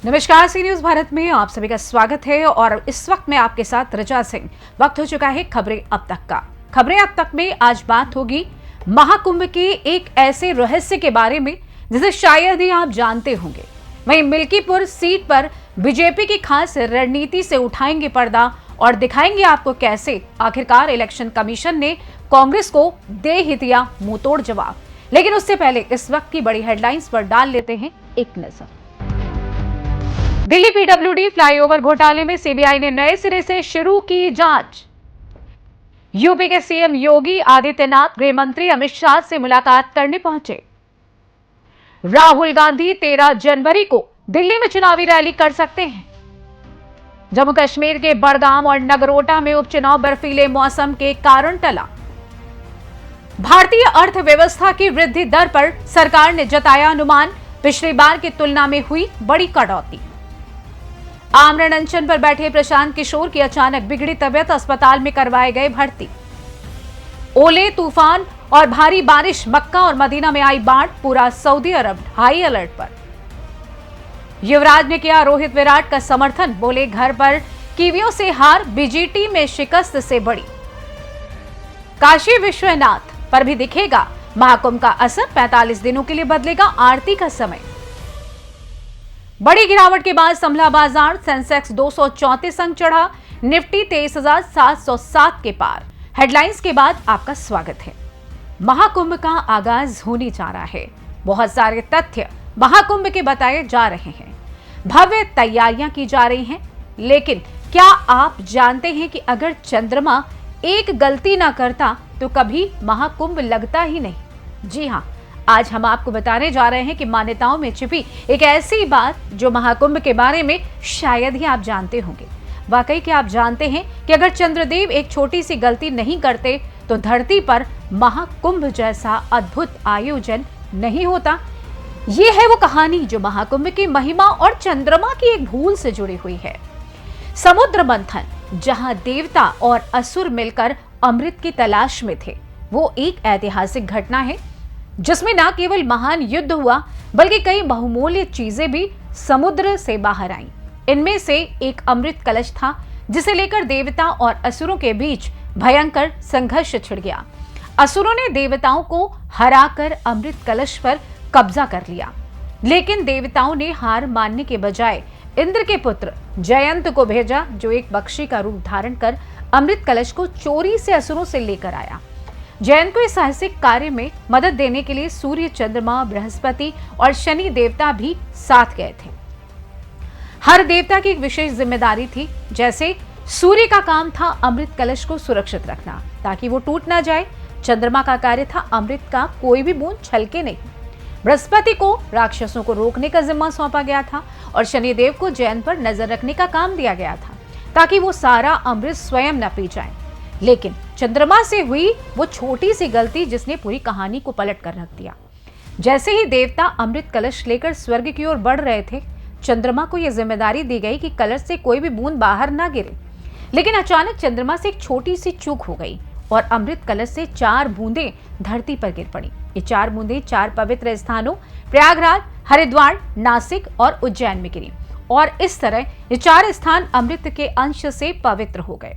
नमस्कार, सी न्यूज भारत में आप सभी का स्वागत है और इस वक्त मैं आपके साथ रजा सिंह। वक्त हो चुका है खबरें अब तक का। खबरें अब तक में आज बात होगी महाकुंभ के एक ऐसे रहस्य के बारे में जिसे शायद ही आप जानते होंगे। वहीं मिल्कीपुर सीट पर बीजेपी की खास रणनीति से उठाएंगे पर्दा और दिखाएंगे आपको कैसे आखिरकार इलेक्शन कमीशन ने कांग्रेस को दे ही दिया मुंहतोड़ जवाब। लेकिन उससे पहले इस वक्त की बड़ी हेडलाइंस पर डाल लेते हैं एक नजर। दिल्ली पीडब्ल्यूडी फ्लाईओवर घोटाले में सीबीआई ने नए सिरे से शुरू की जांच। यूपी के सीएम योगी आदित्यनाथ गृह मंत्री अमित शाह से मुलाकात करने पहुंचे। राहुल गांधी 13 जनवरी को दिल्ली में चुनावी रैली कर सकते हैं। जम्मू कश्मीर के बड़गाम और नगरोटा में उपचुनाव बर्फीले मौसम के कारण टला। भारतीय अर्थव्यवस्था की वृद्धि दर पर सरकार ने जताया अनुमान, पिछली बार की तुलना में हुई बड़ी कटौती। आमरण अनशन पर बैठे प्रशांत किशोर की अचानक बिगड़ी तबियत, अस्पताल में करवाए गए भर्ती। ओले, तूफान और भारी बारिश, मक्का और मदीना में आई बाढ़, पूरा सऊदी अरब हाई अलर्ट पर। युवराज ने किया रोहित विराट का समर्थन, बोले घर पर कीवियों से हार बीजीटी में शिकस्त से बड़ी। काशी विश्वनाथ पर भी दिखेगा महाकुंभ का असर, 45 दिनों के लिए बदलेगा आरती का समय। बड़ी गिरावट के बाद संभला बाजार, सेंसेक्स 234 अंक चढ़ा, निफ्टी 23,707 के पार। हेडलाइंस के बाद आपका स्वागत है। महाकुंभ का आगाज होने जा रहा है। बहुत सारे तथ्य महाकुंभ के बताए जा रहे हैं, भव्य तैयारियां की जा रही हैं। लेकिन क्या आप जानते हैं कि अगर चंद्रमा एक गलती ना करता तो कभी महाकुंभ लगता ही नहीं। जी हां, आज हम आपको बताने जा रहे हैं कि मान्यताओं में छिपी एक ऐसी बात जो महाकुंभ के बारे में शायद ही आप जानते होंगे। वाकई क्या आप जानते हैं कि अगर चंद्रदेव एक छोटी सी गलती नहीं करते तो धरती पर महाकुंभ जैसा अद्भुत आयोजन नहीं होता। ये है वो कहानी जो महाकुंभ की महिमा और चंद्रमा की एक भूल से जुड़ी हुई है। समुद्र मंथन, जहां देवता और असुर मिलकर अमृत की तलाश में थे, वो एक ऐतिहासिक घटना है जिसमें न केवल महान युद्ध हुआ बल्कि कई बहुमूल्य चीजें भी समुद्र से बाहर आईं। इनमें से एक अमृत कलश था जिसे लेकर देवता और असुरों के बीच भयंकर संघर्ष छिड़ गया। असुरों ने देवताओं को हराकर अमृत कलश पर कब्जा कर लिया, लेकिन देवताओं ने हार मानने के बजाय इंद्र के पुत्र जयंत को भेजा, जो एक बख्शी का रूप धारण कर अमृत कलश को चोरी से असुरों से लेकर आया। जयंत को इस साहसिक कार्य में मदद देने के लिए सूर्य, चंद्रमा, बृहस्पति और शनि देवता भी साथ गए थे। हर देवता की एक विशेष जिम्मेदारी थी। जैसे सूर्य का काम था अमृत कलश को सुरक्षित रखना ताकि वो टूट ना जाए। चंद्रमा का कार्य था अमृत का कोई भी बूंद छलके नहीं। बृहस्पति को राक्षसों को रोकने का जिम्मा सौंपा गया था और शनिदेव को जयंत पर नजर रखने का काम दिया गया था ताकि वो सारा अमृत स्वयं न पी जाए। लेकिन चंद्रमा से हुई वो छोटी सी गलती जिसने पूरी कहानी को पलट कर रख दिया। जैसे ही देवता अमृत कलश लेकर स्वर्ग की ओर बढ़ रहे थे, चंद्रमा को यह जिम्मेदारी दी गई कि कलश से कोई भी बूंद बाहर ना गिरे। लेकिन अचानक चंद्रमा से एक छोटी सी चूक हो गई और अमृत कलश से 4 बूंदें धरती पर गिर पड़ी। ये 4 बूंदें 4 पवित्र स्थानों प्रयागराज, हरिद्वार, नासिक और उज्जैन में गिरी और इस तरह ये 4 स्थान अमृत के अंश से पवित्र हो गए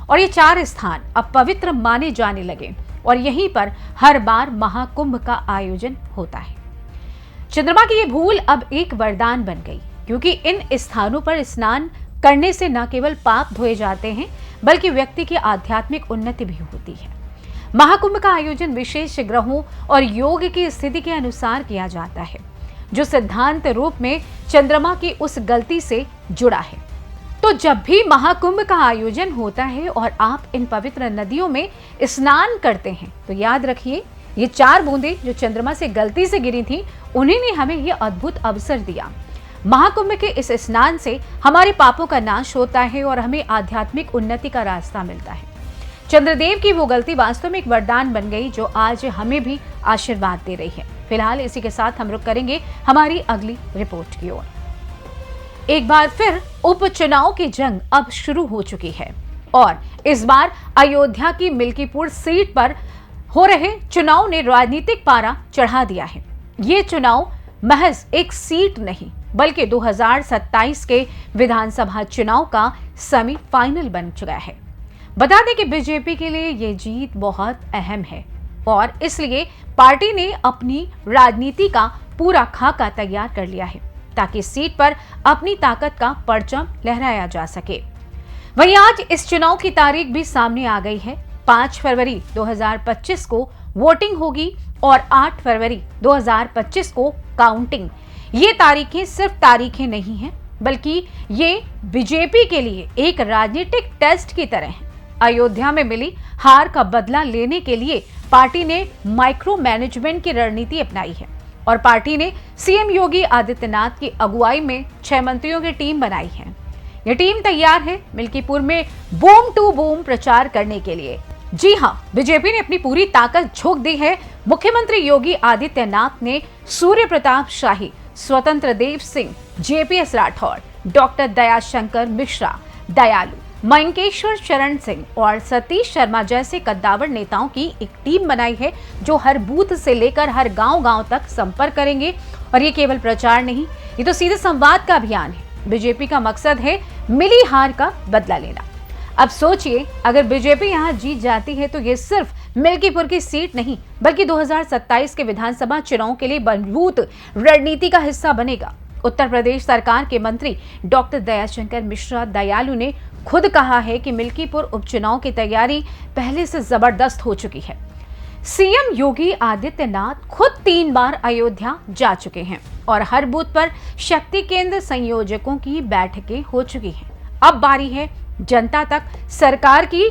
और ये 4 स्थान अब पवित्र माने जाने लगे और यहीं पर हर बार महाकुंभ का आयोजन होता है। चंद्रमा की ये भूल अब एक वरदान बन गई, क्योंकि इन स्थानों पर स्नान करने से न केवल पाप धोए जाते हैं बल्कि व्यक्ति की आध्यात्मिक उन्नति भी होती है। महाकुंभ का आयोजन विशेष ग्रहों और योग की स्थिति के अनुसार किया जाता है, जो सिद्धांत रूप में चंद्रमा की उस गलती से जुड़ा है। तो जब भी महाकुंभ का आयोजन होता है और आप इन पवित्र नदियों में स्नान करते हैं तो याद रखिए, ये 4 बूंदें जो चंद्रमा से गलती से गिरी थी, उन्हीं ने हमें ये अद्भुत अवसर दिया। महाकुंभ के इस स्नान से हमारे पापों का नाश होता है और हमें आध्यात्मिक उन्नति का रास्ता मिलता है। चंद्रदेव की वो गलती वास्तव में एक वरदान बन गई जो आज हमें भी आशीर्वाद दे रही है। फिलहाल इसी के साथ हम रुक करेंगे हमारी अगली रिपोर्ट की ओर। एक बार फिर उपचुनाव की जंग अब शुरू हो चुकी है और इस बार अयोध्या की मिल्कीपुर सीट पर हो रहे चुनाव ने राजनीतिक पारा चढ़ा दिया है। ये चुनाव महज एक सीट नहीं बल्कि 2027 के विधानसभा चुनाव का सेमीफाइनल बन चुका है। बता दें कि बीजेपी के लिए ये जीत बहुत अहम है और इसलिए पार्टी ने अपनी राजनीति का पूरा खाका तैयार कर लिया है ताकि सीट पर अपनी ताकत का परचम लहराया जा सके। वहीं आज इस चुनाव की तारीख भी सामने आ गई है। 5 फरवरी 2025 को वोटिंग होगी और 8 फरवरी 2025 को काउंटिंग। ये तारीखें सिर्फ तारीखें नहीं हैं, बल्कि ये बीजेपी के लिए एक राजनीतिक टेस्ट की तरह है। अयोध्या में मिली हार का बदला लेने के लिए पार्टी ने माइक्रो मैनेजमेंट की रणनीति अपनाई है और पार्टी ने सीएम योगी आदित्यनाथ की अगुवाई में 6 मंत्रियों की टीम बनाई है। यह टीम तैयार है मिल्कीपुर में बूम टू बूम प्रचार करने के लिए। जी हां, बीजेपी ने अपनी पूरी ताकत झोंक दी है। मुख्यमंत्री योगी आदित्यनाथ ने सूर्य प्रताप शाही, स्वतंत्र देव सिंह, जेपीएस राठौर, डॉक्टर दयाशंकर मिश्रा, दयालु, मयंकेश्वर शरण सिंह और सतीश शर्मा जैसे कद्दावर नेताओं की एक टीम बनाई है जो हर बूथ से लेकर हर गांव-गांव तक संपर्क करेंगे। और ये केवल प्रचार नहीं, ये तो सीधे संवाद का अभियान है। बीजेपी का मकसद है मिली हार का बदला लेना। अब सोचिए, अगर बीजेपी यहां जीत जाती है तो ये सिर्फ मिल्कीपुर की सीट नहीं, बल्कि 2027 के विधानसभा चुनाव के लिए मजबूत रणनीति का हिस्सा बनेगा। उत्तर प्रदेश सरकार के मंत्री डॉक्टर दयाशंकर मिश्रा दयालु ने खुद कहा है कि मिल्कीपुर उपचुनाव की तैयारी पहले से जबरदस्त हो चुकी है। सीएम योगी आदित्यनाथ खुद 3 बार अयोध्या जा चुके हैं और हर बूथ पर शक्ति केंद्र संयोजकों की बैठकें हो चुकी हैं। अब बारी है जनता तक सरकार की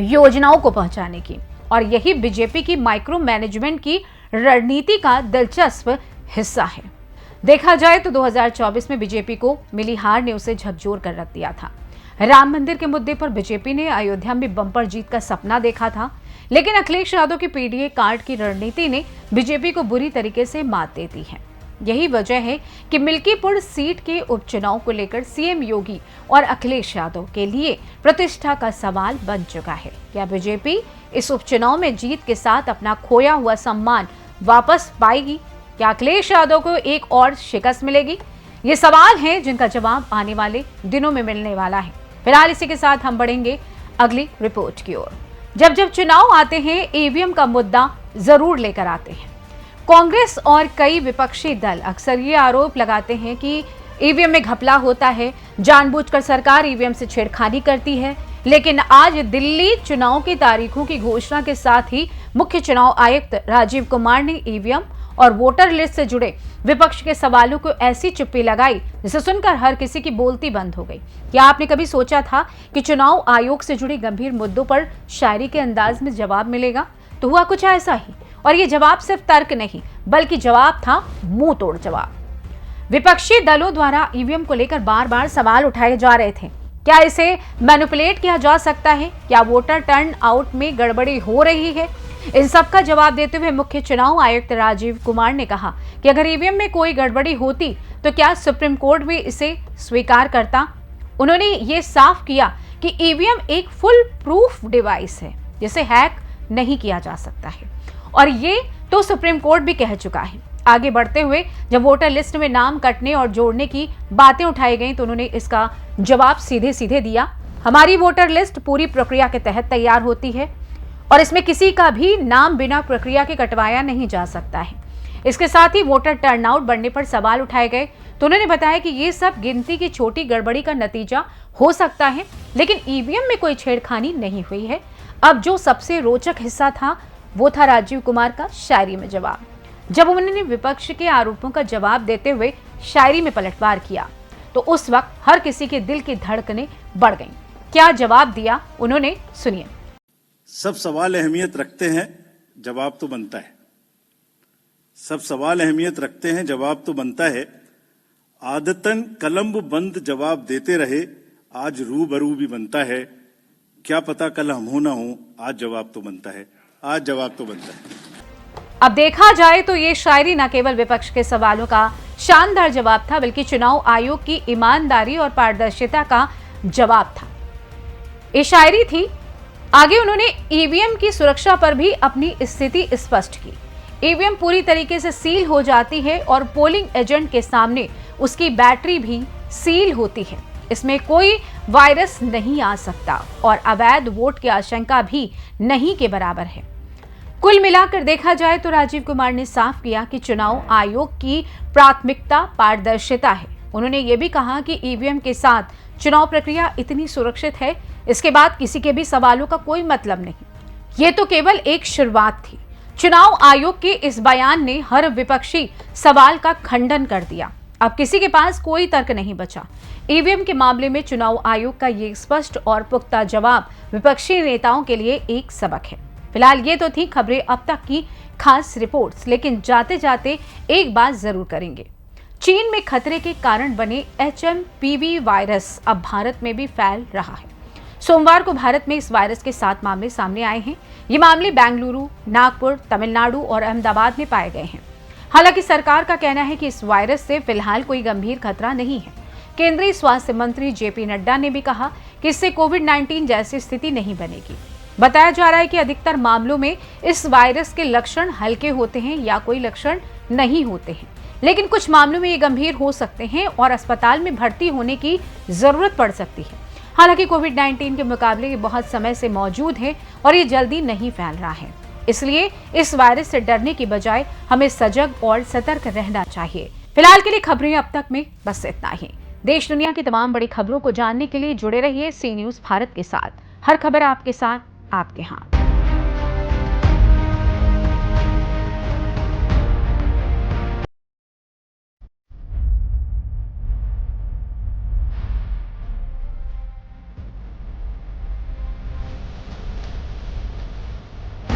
योजनाओं को पहुंचाने की और यही बीजेपी की माइक्रो मैनेजमेंट की रणनीति का दिलचस्प हिस्सा है। देखा जाए तो 2024 में बीजेपी को मिली हार ने उसे झकझोर कर रख दिया था। राम मंदिर के मुद्दे पर बीजेपी ने अयोध्या में बम्पर जीत का सपना देखा था, लेकिन अखिलेश यादव की पीडीए कार्ड की रणनीति ने बीजेपी को बुरी तरीके से मात दे दी है। यही वजह है कि मिल्कीपुर सीट के उपचुनाव को लेकर सीएम योगी और अखिलेश यादव के लिए प्रतिष्ठा का सवाल बन चुका है। क्या बीजेपी इस उपचुनाव में जीत के साथ अपना खोया हुआ सम्मान वापस पाएगी? क्या अखिलेश यादव को एक और शिकस्त मिलेगी? ये सवाल हैं जिनका जवाब आने वाले दिनों में मिलने वाला है। फिलहाल इसी के साथ हम बढ़ेंगे अगली रिपोर्ट की ओर। जब जब चुनाव आते हैं, ईवीएम का मुद्दा जरूर लेकर आते हैं। कांग्रेस और कई विपक्षी दल अक्सर ये आरोप लगाते हैं कि ईवीएम में घपला होता है, जानबूझकर सरकार ईवीएम से छेड़खानी करती है। लेकिन आज दिल्ली चुनाव की तारीखों की घोषणा के साथ ही मुख्य चुनाव आयुक्त राजीव कुमार ने ईवीएम और वोटर लिस्ट से जुड़े विपक्ष के सवालों को ऐसी चुप्पी लगाई जिसे सुनकर हर किसी की बोलती बंद हो गई। क्या आपने कभी सोचा था कि चुनाव आयोग से जुड़े गंभीर मुद्दों पर शायरी के अंदाज में जवाब मिलेगा? तो हुआ कुछ ऐसा ही, और ये जवाब सिर्फ तर्क नहीं बल्कि जवाब था मुंह तोड़ जवाब। विपक्षी दलों द्वारा ईवीएम को लेकर बार बार सवाल उठाए जा रहे थे। क्या इसे मैनिपुलेट किया जा सकता है? क्या वोटर टर्न आउट में गड़बड़ी हो रही है? इन सब का जवाब देते हुए मुख्य चुनाव आयुक्त राजीव कुमार ने कहा कि अगर ईवीएम में कोई गड़बड़ी होती तो क्या सुप्रीम कोर्ट भी इसे स्वीकार करता? उन्होंने ये साफ किया कि ईवीएम एक फुल प्रूफ डिवाइस है जिसे हैक नहीं किया जा सकता है, और ये तो सुप्रीम कोर्ट भी कह चुका है। आगे बढ़ते हुए जब वोटर लिस्ट में नाम कटने और जोड़ने की बातें उठाई गई तो उन्होंने इसका जवाब सीधे सीधे दिया। हमारी वोटर लिस्ट पूरी प्रक्रिया के तहत तैयार होती है और इसमें किसी का भी नाम बिना प्रक्रिया के कटवाया नहीं जा सकता है। इसके साथ ही वोटर टर्नआउट बढ़ने पर सवाल उठाए गए तो उन्होंने बताया कि ये सब गिनती की छोटी गड़बड़ी का नतीजा हो सकता है, लेकिन ईवीएम में कोई छेड़खानी नहीं हुई है। अब जो सबसे रोचक हिस्सा था वो था राजीव कुमार का शायरी में जवाब। जब उन्होंने विपक्ष के आरोपों का जवाब देते हुए शायरी में पलटवार किया तो उस वक्त हर किसी के दिल की धड़कनें बढ़ गईं। क्या जवाब दिया उन्होंने, सुनिए। सब सवाल अहमियत रखते हैं, जवाब तो बनता है। सब सवाल अहमियत रखते हैं, जवाब तो बनता है। आदतन कलम बंद जवाब देते रहे, आज रूबरू भी बनता है। क्या पता कल हम हो ना हो, आज जवाब तो बनता है, आज जवाब तो बनता है। अब देखा जाए तो ये शायरी न केवल विपक्ष के सवालों का शानदार जवाब था, बल्कि चुनाव आयोग की ईमानदारी और पारदर्शिता का जवाब था। ये शायरी थी। आगे उन्होंने ईवीएम की सुरक्षा पर भी अपनी स्थिति स्पष्ट की। ईवीएम पूरी तरीके से सील हो जाती है और पोलिंग एजेंट के सामने उसकी बैटरी भी सील होती है। इसमें कोई वायरस नहीं आ सकता और अवैध वोट की आशंका भी नहीं के बराबर है। कुल मिलाकर देखा जाए तो राजीव कुमार ने साफ किया कि चुनाव आयोग की प्राथमिकता पारदर्शिता है। उन्होंने ये भी कहा कि ईवीएम के साथ चुनाव प्रक्रिया इतनी सुरक्षित है, इसके बाद किसी के भी सवालों का कोई मतलब नहीं। ये तो केवल एक शुरुआत थी। चुनाव आयोग के इस बयान ने हर विपक्षी सवाल का खंडन कर दिया। अब किसी के पास कोई तर्क नहीं बचा। ईवीएम के मामले में चुनाव आयोग का ये स्पष्ट और पुख्ता जवाब विपक्षी नेताओं के लिए एक सबक है। फिलहाल ये तो थी खबरें अब तक की खास रिपोर्ट्स, लेकिन जाते जाते एक बात जरूर करेंगे। चीन में खतरे के कारण बने HMPV वायरस अब भारत में भी फैल रहा है। सोमवार को भारत में इस वायरस के 7 मामले सामने आए हैं। ये मामले बेंगलुरु, नागपुर, तमिलनाडु और अहमदाबाद में पाए गए हैं। हालांकि सरकार का कहना है कि इस वायरस से फिलहाल कोई गंभीर खतरा नहीं है। केंद्रीय स्वास्थ्य मंत्री JP नड्डा ने भी कहा कि इससे कोविड-19 जैसी स्थिति नहीं बनेगी। बताया जा रहा है कि अधिकतर मामलों में इस वायरस के लक्षण हल्के होते हैं या कोई लक्षण नहीं होते हैं, लेकिन कुछ मामलों में ये गंभीर हो सकते हैं और अस्पताल में भर्ती होने की जरूरत पड़ सकती है। हालांकि कोविड-19 के मुकाबले ये बहुत समय से मौजूद है और ये जल्दी नहीं फैल रहा है। इसलिए इस वायरस से डरने की बजाय हमें सजग और सतर्क रहना चाहिए। फिलहाल के लिए खबरें अब तक में बस इतना ही। देश दुनिया की तमाम बड़ी खबरों को जानने के लिए जुड़े रहिए सी न्यूज़ भारत के साथ। हर खबर आपके साथ, आपके हाथ।